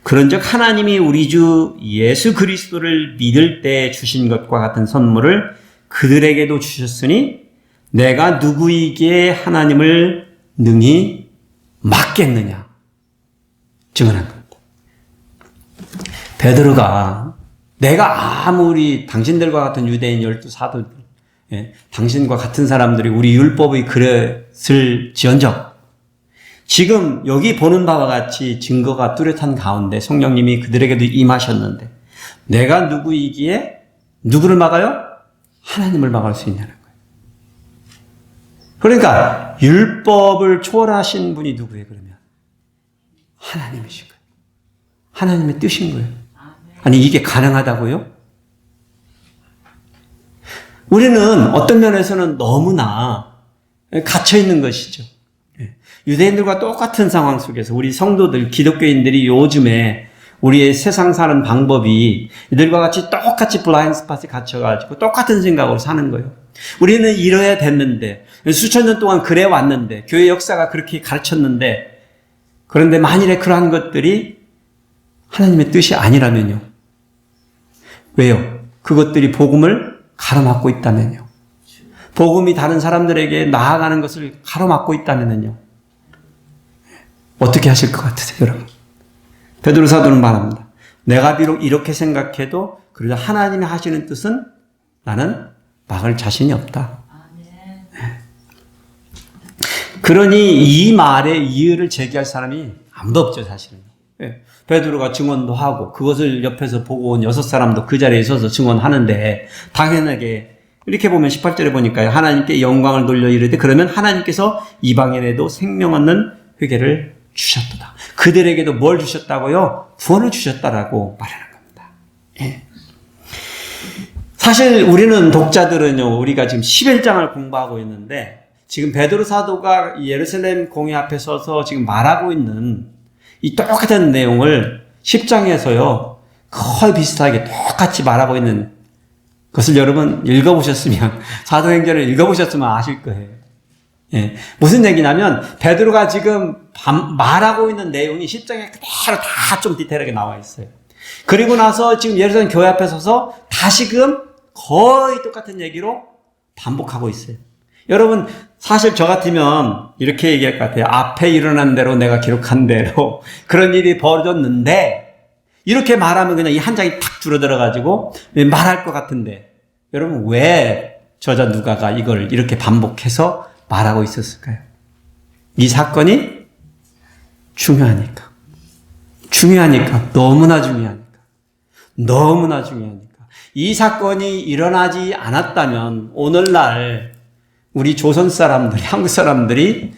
그런즉 하나님이 우리 주 예수 그리스도를 믿을 때 주신 것과 같은 선물을 그들에게도 주셨으니 내가 누구에게 하나님을 능히 맡겠느냐 증언한 겁니다. 베드로가 내가 아무리 당신들과 같은 유대인 12사도들, 당신과 같은 사람들이 우리 율법의 그릇을 지언정 지금 여기 보는 바와 같이 증거가 뚜렷한 가운데 성령님이 그들에게도 임하셨는데 내가 누구이기에 누구를 막아요? 하나님을 막을 수 있냐는 거예요. 그러니까 율법을 초월하신 분이 누구예요? 그러면 하나님이신 거예요. 하나님의 뜻인 거예요. 아니 이게 가능하다고요? 우리는 어떤 면에서는 너무나 갇혀 있는 것이죠. 유대인들과 똑같은 상황 속에서 우리 성도들, 기독교인들이 요즘에 우리의 세상 사는 방법이 이들과 같이 똑같이 블라인드 스팟에 갇혀가지고 똑같은 생각으로 사는 거예요. 우리는 이래야 됐는데, 수천 년 동안 그래 왔는데, 교회 역사가 그렇게 가르쳤는데, 그런데 만일에 그러한 것들이 하나님의 뜻이 아니라면요. 왜요? 그것들이 복음을 가로막고 있다면요. 복음이 다른 사람들에게 나아가는 것을 가로막고 있다면요. 어떻게 하실 것 같으세요, 여러분? 베드로 사도는 말합니다. 내가 비록 이렇게 생각해도 그래도 하나님이 하시는 뜻은 나는 막을 자신이 없다. 그러니 이 말에 이의를 제기할 사람이 아무도 없죠, 사실은. 베드로가 증언도 하고 그것을 옆에서 보고 온 6사람도 그 자리에 있어서 증언하는데 당연하게 이렇게 보면 18절에 보니까요. 하나님께 영광을 돌려 이르되 그러면 하나님께서 이방인에도 생명 얻는 회개를 주셨도다. 그들에게도 뭘 주셨다고요? 구원을 주셨다라고 말하는 겁니다. 예. 사실 우리는 독자들은요. 우리가 지금 11장을 공부하고 있는데 지금 베드로 사도가 예루살렘 공회 앞에 서서 지금 말하고 있는 이 똑같은 내용을 10장에서요. 거의 비슷하게 똑같이 말하고 있는 것을 여러분 읽어보셨으면 사도행전을 읽어보셨으면 아실 거예요. 예. 무슨 얘기냐면 베드로가 지금 말하고 있는 내용이 10장에 그대로 다 좀 디테일하게 나와 있어요. 그리고 나서 지금 예루살렘 교회 앞에 서서 다시금 거의 똑같은 얘기로 반복하고 있어요. 여러분 사실 저 같으면 이렇게 얘기할 것 같아요. 앞에 일어난 대로 내가 기록한 대로 그런 일이 벌어졌는데 이렇게 말하면 그냥 이 한 장이 탁 줄어들어가지고 말할 것 같은데 여러분 왜 저자 누가가 이걸 이렇게 반복해서 말하고 있었을까요? 이 사건이 중요하니까. 너무나 중요하니까. 이 사건이 일어나지 않았다면 오늘날 우리 조선 사람들이, 한국 사람들이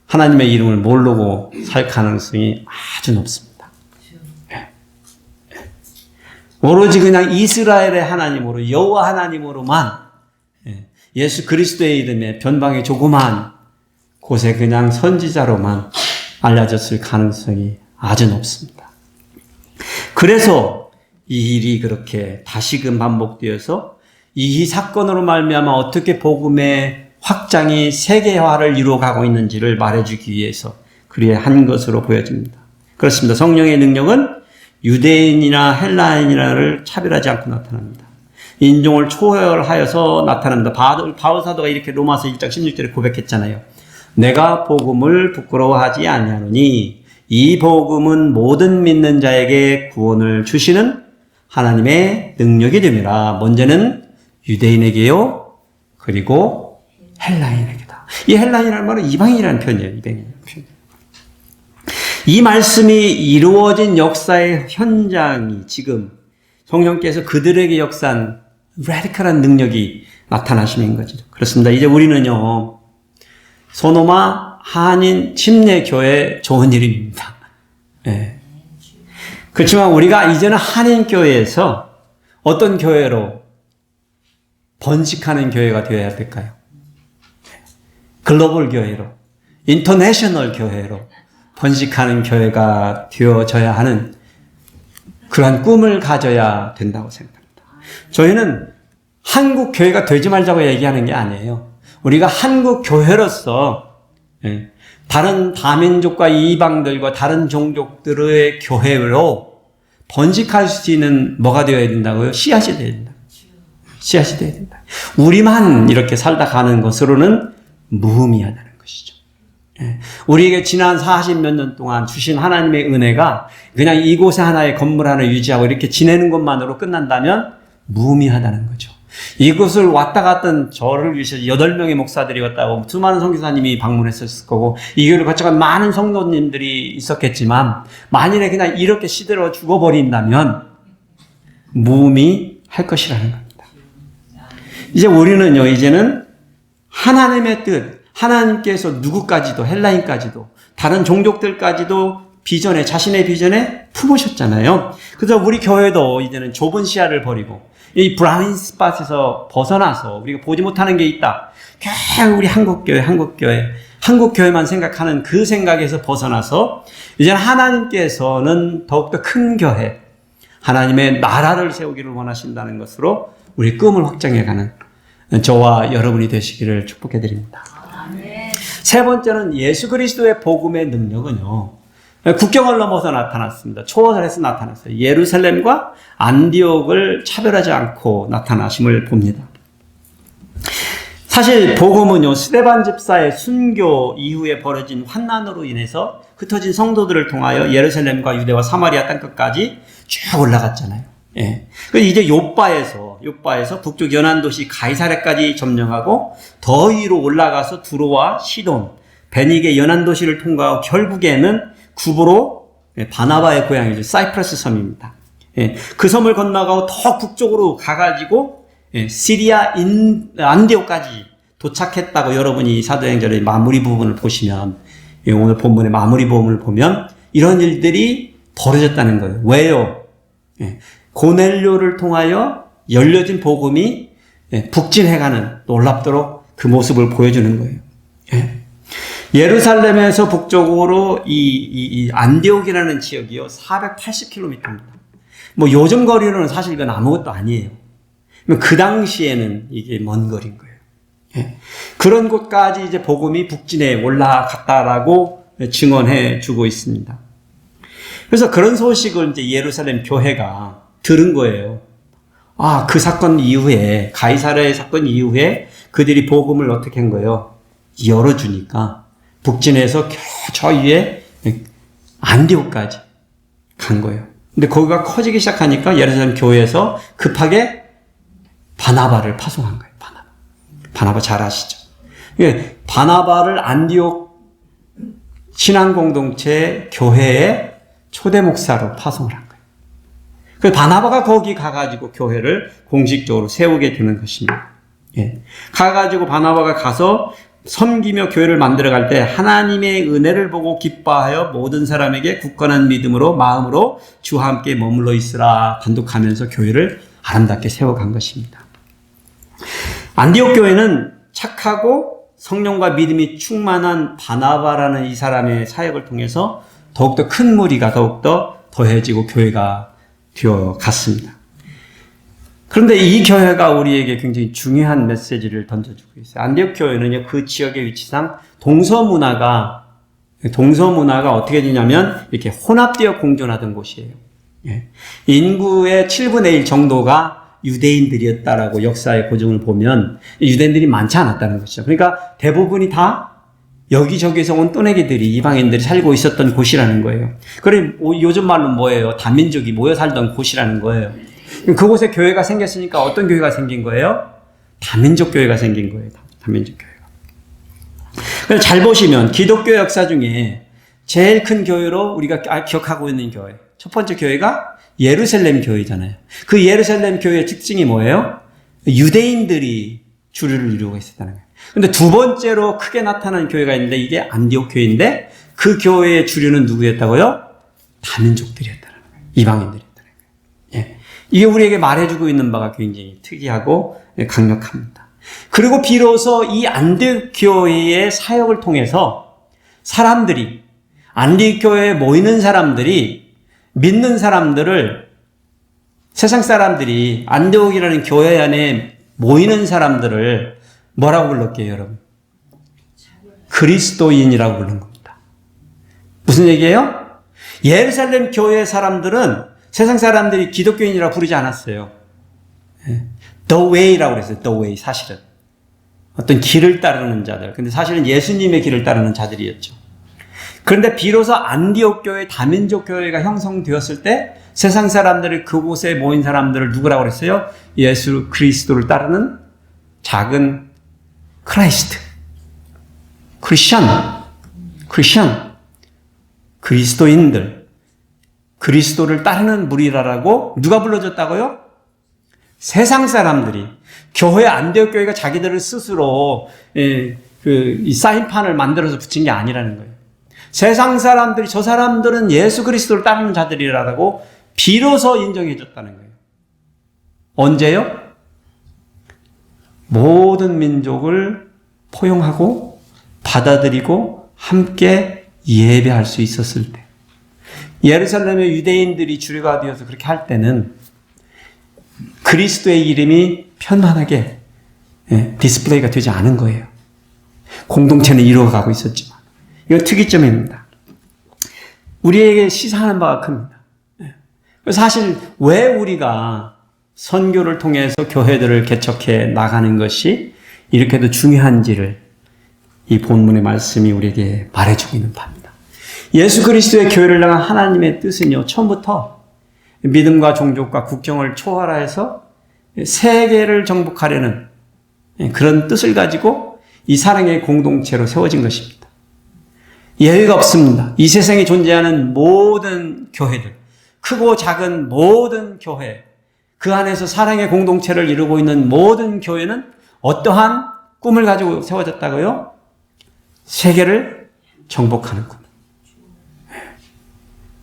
하나님의 이름을 모르고 살 가능성이 아주 높습니다. 오로지 그냥 이스라엘의 하나님으로, 여호와 하나님으로만 예수 그리스도의 이름에 변방의 조그만 곳에 그냥 선지자로만 알려졌을 가능성이 아주 높습니다. 그래서 이 일이 그렇게 다시금 반복되어서 이 사건으로 말미암아 어떻게 복음의 확장이 세계화를 이루어가고 있는지를 말해주기 위해서 그리에 한 것으로 보여집니다. 그렇습니다. 성령의 능력은 유대인이나 헬라인이나를 차별하지 않고 나타납니다. 인종을 초월하여서 나타납니다. 바울 사도가 이렇게 로마서 1장 16절에 고백했잖아요. 내가 복음을 부끄러워하지 아니하노니 이 복음은 모든 믿는 자에게 구원을 주시는 하나님의 능력이 됨이라. 먼저는 유대인에게요. 그리고 헬라인에게다. 이 헬라인이라는 말은 이방인이라는 표현이에요. 이방인이라는 표현. 이 말씀이 이루어진 역사의 현장이 지금 성령께서 그들에게 역사한 라디컬한 능력이 나타나시는 거죠. 그렇습니다. 이제 우리는요. 소노마 한인 침례교회 좋은 이름입니다. 네. 그렇지만 우리가 이제는 한인교회에서 어떤 교회로 번식하는 교회가 되어야 될까요? 글로벌 교회로, 인터내셔널 교회로 번식하는 교회가 되어져야 하는 그러한 꿈을 가져야 된다고 생각합니다. 저희는 한국 교회가 되지 말자고 얘기하는 게 아니에요. 우리가 한국 교회로서 다른 다민족과 이방들과 다른 종족들의 교회로 번식할 수 있는 뭐가 되어야 된다고요? 씨앗이 되어야 된다. 씨앗이 되어야 된다. 우리만 이렇게 살다 가는 것으로는 무의미하다는 것이죠. 우리에게 지난 40몇 년 동안 주신 하나님의 은혜가 그냥 이곳에 하나의 건물 하나 유지하고 이렇게 지내는 것만으로 끝난다면 무의미하다는 거죠. 이곳을 왔다 갔던 저를 위해서 8명의 목사들이 왔다고 수많은 선교사님이 방문했었을 거고 이 교회를 거쳐간 많은 성도님들이 있었겠지만 만일에 그냥 이렇게 시들어 죽어버린다면 무의미할 것이라는 겁니다. 이제 우리는요, 이제는 하나님의 뜻, 하나님께서 누구까지도, 헬라인까지도, 다른 종족들까지도 비전에, 자신의 비전에 품으셨잖아요. 그래서 우리 교회도 이제는 좁은 시야를 버리고, 이 블라인드 스팟에서 벗어나서 우리가 보지 못하는 게 있다. 그냥 우리 한국교회만 생각하는 그 생각에서 벗어나서, 이제는 하나님께서는 더욱더 큰 교회, 하나님의 나라를 세우기를 원하신다는 것으로 우리 꿈을 확장해가는 저와 여러분이 되시기를 축복해드립니다. 세 번째는 예수 그리스도의 복음의 능력은요, 국경을 넘어서 나타났습니다. 초월해서 나타났어요. 예루살렘과 안디옥을 차별하지 않고 나타나심을 봅니다. 사실 복음은요, 스데반 집사의 순교 이후에 벌어진 환난으로 인해서 흩어진 성도들을 통하여 예루살렘과 유대와 사마리아 땅끝까지 쭉 올라갔잖아요. 예. 이제 요바에서 북쪽 연안 도시 가이사랴까지 점령하고 더 위로 올라가서 두로와 시돈, 베닉의 연안 도시를 통과하고 결국에는 구브로, 바나바의 고향이죠. 사이프러스 섬입니다. 예. 그 섬을 건너가고 더 북쪽으로 가가지고 시리아 안디옥까지 도착했다고 여러분이 사도행전의 마무리 부분을 보시면, 오늘 본문의 마무리 부분을 보면 이런 일들이 벌어졌다는 거예요. 왜요? 고넬료를 통하여 열려진 복음이 북진해가는 놀랍도록 그 모습을 보여주는 거예요. 예루살렘에서 북쪽으로 이 안디옥이라는 지역이요, 480km입니다. 뭐 요즘 거리로는 사실 이건 아무것도 아니에요. 그 당시에는 이게 먼 거리인 거예요. 그런 곳까지 이제 복음이 북진해 올라갔다라고 증언해 주고 있습니다. 그래서 그런 소식을 이제 예루살렘 교회가 들은 거예요. 아, 그 사건 이후에, 가이사랴의 사건 이후에 그들이 복음을 어떻게 한 거예요? 열어주니까 북진해서 저 위에 안디옥까지 간 거예요. 근데 거기가 커지기 시작하니까 예루살렘 교회에서 급하게 바나바를 파송한 거예요. 바나바 잘 아시죠? 바나바를 안디옥 신앙공동체 교회의 초대 목사로 파송을 한 거예요. 그 바나바가 거기 가가지고 교회를 공식적으로 세우게 되는 것입니다. 가가지고 바나바가 가서 섬기며 교회를 만들어갈 때 하나님의 은혜를 보고 기뻐하여 모든 사람에게 굳건한 믿음으로 마음으로 주와 함께 머물러 있으라 단독하면서 교회를 아름답게 세워간 것입니다. 안디옥 교회는 착하고 성령과 믿음이 충만한 바나바라는 이 사람의 사역을 통해서 더욱더 큰 무리가 더욱더 더해지고 교회가 되어갔습니다. 그런데 이 교회가 우리에게 굉장히 중요한 메시지를 던져주고 있어요. 안디옥 교회는요, 그 지역의 위치상 동서문화가 어떻게 되냐면 이렇게 혼합되어 공존하던 곳이에요. 인구의 7분의 1 정도가 유대인들이었다라고 역사의 고증을 보면 유대인들이 많지 않았다는 것이죠. 그러니까 대부분이 다 여기저기서 온 또내기들이, 이방인들이 살고 있었던 곳이라는 거예요. 그래, 요즘 말로 뭐예요? 다민족이 모여 살던 곳이라는 거예요. 그곳에 교회가 생겼으니까 어떤 교회가 생긴 거예요? 다민족 교회가 생긴 거예요. 다민족 교회가. 그래서 잘 보시면 기독교 역사 중에 제일 큰 교회로 우리가 기억하고 있는 교회, 첫 번째 교회가 예루살렘 교회잖아요. 그 예루살렘 교회의 특징이 뭐예요? 유대인들이 주류를 이루고 있었다는 거예요. 근데 두 번째로 크게 나타난 교회가 있는데 이게 안디옥 교회인데 그 교회의 주류는 누구였다고요? 다민족들이었다는 거예요. 이방인들이었다는 거예요. 이게 우리에게 말해주고 있는 바가 굉장히 특이하고 강력합니다. 그리고 비로소 이 안디옥 교회의 사역을 통해서 사람들이 안디옥 교회에 모이는 사람들이 믿는 사람들을 세상 사람들이 안디옥이라는 교회 안에 모이는 사람들을 뭐라고 불렀게요, 여러분? 그리스도인이라고 부른 겁니다. 무슨 얘기예요? 예루살렘 교회 사람들은 세상 사람들이 기독교인이라고 부르지 않았어요. The Way라고 그랬어요. The Way, 사실은. 어떤 길을 따르는 자들. 근데 사실은 예수님의 길을 따르는 자들이었죠. 그런데 비로소 안디옥 교회, 다민족 교회가 형성되었을 때 세상 사람들이 그곳에 모인 사람들을 누구라고 그랬어요? 예수 그리스도를 따르는 작은 크라이스트. 크리스천. 그리스도인들. 그리스도를 따르는 무리라라고 누가 불러줬다고요? 세상 사람들이. 교회 안디옥 교회가 자기들을 스스로 이 사인판을 만들어서 붙인 게 아니라는 거예요. 세상 사람들이 저 사람들은 예수 그리스도를 따르는 자들이라고 비로소 인정해 줬다는 거예요. 언제요? 모든 민족을 포용하고 받아들이고 함께 예배할 수 있었을 때. 예루살렘의 유대인들이 주류가 되어서 그렇게 할 때는 그리스도의 이름이 편만하게 디스플레이가 되지 않은 거예요. 공동체는 이루어가고 있었지만. 이건 특이점입니다. 우리에게 시사하는 바가 큽니다. 사실 왜 우리가 선교를 통해서 교회들을 개척해 나가는 것이 이렇게도 중요한지를 이 본문의 말씀이 우리에게 말해주고 있는 바입니다. 예수 그리스도의 교회를 향한 하나님의 뜻은요, 처음부터 믿음과 종족과 국경을 초월해서 세계를 정복하려는 그런 뜻을 가지고 이 사랑의 공동체로 세워진 것입니다. 예외가 없습니다. 이 세상에 존재하는 모든 교회들, 크고 작은 모든 교회, 그 안에서 사랑의 공동체를 이루고 있는 모든 교회는 어떠한 꿈을 가지고 세워졌다고요? 세계를 정복하는 꿈.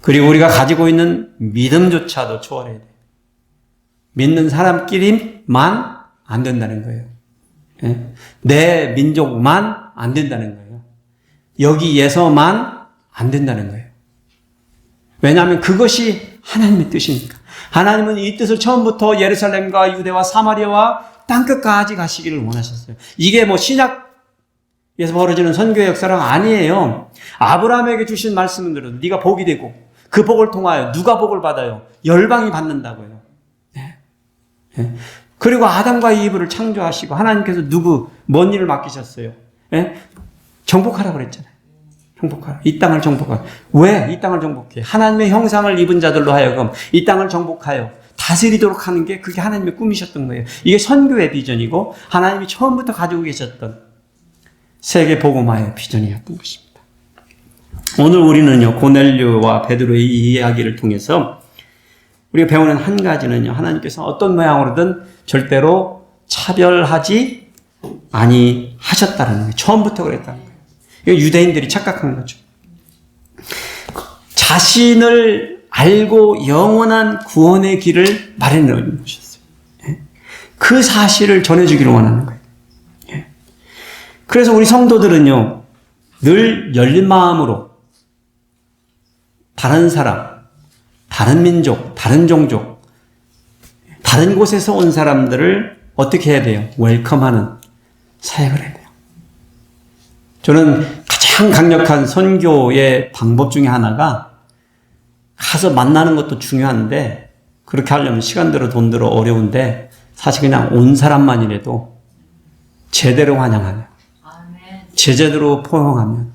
그리고 우리가 가지고 있는 믿음조차도 초월해야 돼요. 믿는 사람끼리만 안 된다는 거예요. 내 민족만 안 된다는 거예요. 여기에서만 안 된다는 거예요. 왜냐하면 그것이 하나님의 뜻이니까. 하나님은 이 뜻을 처음부터 예루살렘과 유대와 사마리아와 땅끝까지 가시기를 원하셨어요. 이게 신약에서 벌어지는 선교의 역사가 아니에요. 아브라함에게 주신 말씀은 들어도 네가 복이 되고 그 복을 통하여 누가 복을 받아요? 열방이 받는다고요. 그리고 아담과 이브를 창조하시고 하나님께서 뭔 일을 맡기셨어요? 정복하라고 그랬잖아요. 정복하라. 이 땅을 정복하라. 왜 이 땅을 정복해? 하나님의 형상을 입은 자들로 하여금 이 땅을 정복하여 다스리도록 하는 게 그게 하나님의 꿈이셨던 거예요. 이게 선교의 비전이고 하나님이 처음부터 가지고 계셨던 세계 복음화의 비전이었던 것입니다. 오늘 우리는요, 고넬료와 베드로의 이 이야기를 통해서 우리가 배우는 한 가지는요, 하나님께서 어떤 모양으로든 절대로 차별하지 아니하셨다는 거예요. 처음부터 그랬다는 거예요. 이거 유대인들이 착각한 거죠. 자신을 알고 영원한 구원의 길을 마련해 놓으셨어요. 그 사실을 전해주기를 원하는 거예요. 그래서 우리 성도들은요, 늘 열린 마음으로 다른 사람, 다른 민족, 다른 종족, 다른 곳에서 온 사람들을 어떻게 해야 돼요? 웰컴하는 사역을 해야 돼요. 저는 가장 강력한 선교의 방법 중에 하나가 가서 만나는 것도 중요한데 그렇게 하려면 시간 들어 돈 들어 어려운데 사실 그냥 온 사람만이라도 제대로 환영하면, 제대로 포용하면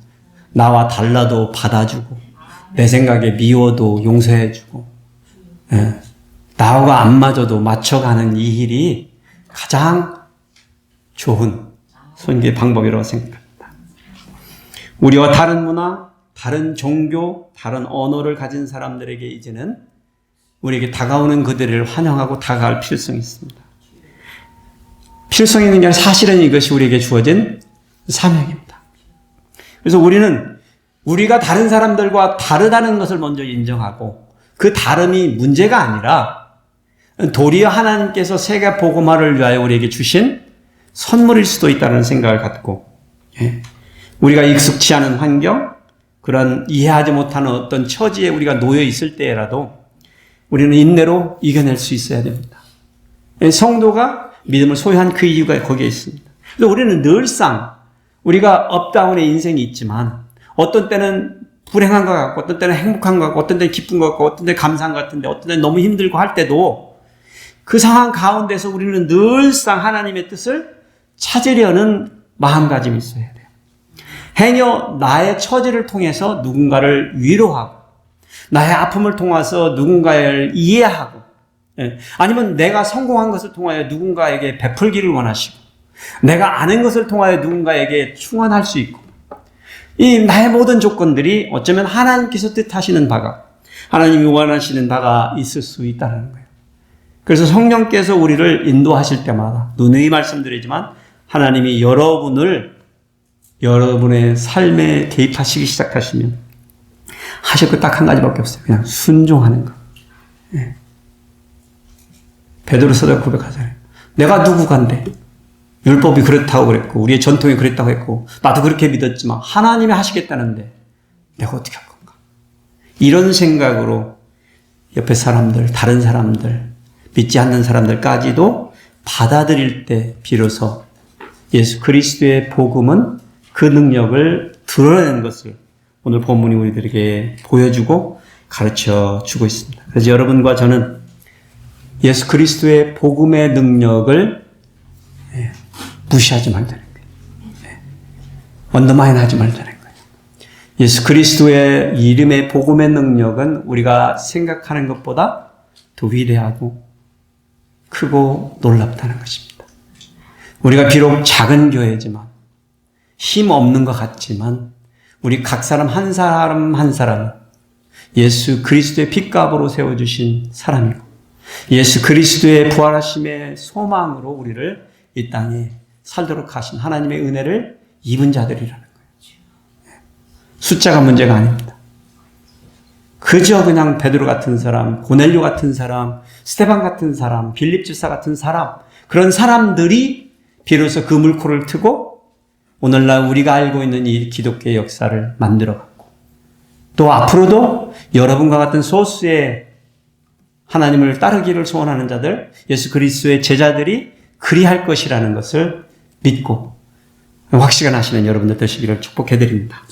나와 달라도 받아주고 내 생각에 미워도 용서해주고 나하고 안 맞아도 맞춰가는 이 일이 가장 좋은 선교의 방법이라고 생각합니다. 우리와 다른 문화, 다른 종교, 다른 언어를 가진 사람들에게 이제는 우리에게 다가오는 그들을 환영하고 다가갈 필요성이 있습니다. 필요성이 있는 게 아니라 사실은 이것이 우리에게 주어진 사명입니다. 그래서 우리는 우리가 다른 사람들과 다르다는 것을 먼저 인정하고 그 다름이 문제가 아니라 도리어 하나님께서 세계 복음화를 위하여 우리에게 주신 선물일 수도 있다는 생각을 갖고 우리가 익숙치 않은 환경, 그런 이해하지 못하는 어떤 처지에 우리가 놓여 있을 때라도 우리는 인내로 이겨낼 수 있어야 됩니다. 성도가 믿음을 소유한 그 이유가 거기에 있습니다. 그래서 우리는 늘상 우리가 업다운의 인생이 있지만 어떤 때는 불행한 것 같고 어떤 때는 행복한 것 같고 어떤 때는 기쁜 것 같고 어떤 때는 감사한 것 같은데 어떤 때는 너무 힘들고 할 때도 그 상황 가운데서 우리는 늘상 하나님의 뜻을 찾으려는 마음가짐이 있어야 돼요. 행여 나의 처지를 통해서 누군가를 위로하고 나의 아픔을 통해서 누군가를 이해하고 아니면 내가 성공한 것을 통하여 누군가에게 베풀기를 원하시고 내가 아는 것을 통하여 누군가에게 충원할 수 있고 이 나의 모든 조건들이 어쩌면 하나님께서 뜻하시는 바가 하나님이 원하시는 바가 있을 수 있다는 거예요. 그래서 성령께서 우리를 인도하실 때마다 누누이 말씀드리지만 하나님이 여러분의 삶에 개입하시기 시작하시면 하실 것 딱 한 가지밖에 없어요. 그냥 순종하는 거. 예. 베드로서도 고백하잖아요. 내가 누구간데 율법이 그렇다고 그랬고 우리의 전통이 그랬다고 했고 나도 그렇게 믿었지만 하나님이 하시겠다는데 내가 어떻게 할 건가. 이런 생각으로 옆에 사람들, 다른 사람들, 믿지 않는 사람들까지도 받아들일 때 비로소 예수 그리스도의 복음은 그 능력을 드러내는 것을 오늘 본문이 우리들에게 보여주고 가르쳐 주고 있습니다. 그래서 여러분과 저는 예수 그리스도의 복음의 능력을 무시하지 말자는 거예요. 언더마인하지 말자는 거예요. 예수 그리스도의 이름의 복음의 능력은 우리가 생각하는 것보다 더 위대하고 크고 놀랍다는 것입니다. 우리가 비록 작은 교회지만 힘 없는 것 같지만 우리 각 사람 한 사람 한 사람은 예수 그리스도의 핏값으로 세워주신 사람이고 예수 그리스도의 부활하심의 소망으로 우리를 이 땅에 살도록 하신 하나님의 은혜를 입은 자들이라는 거예요. 숫자가 문제가 아닙니다. 그저 그냥 베드로 같은 사람, 고넬료 같은 사람, 스테반 같은 사람, 빌립 집사 같은 사람, 그런 사람들이 비로소 그 물꼬를 트고 오늘날 우리가 알고 있는 이 기독교의 역사를 만들어갔고 또 앞으로도 여러분과 같은 소수의 하나님을 따르기를 소원하는 자들, 예수 그리스도의 제자들이 그리할 것이라는 것을 믿고 확신하시는 여러분들 되시기를 축복해드립니다.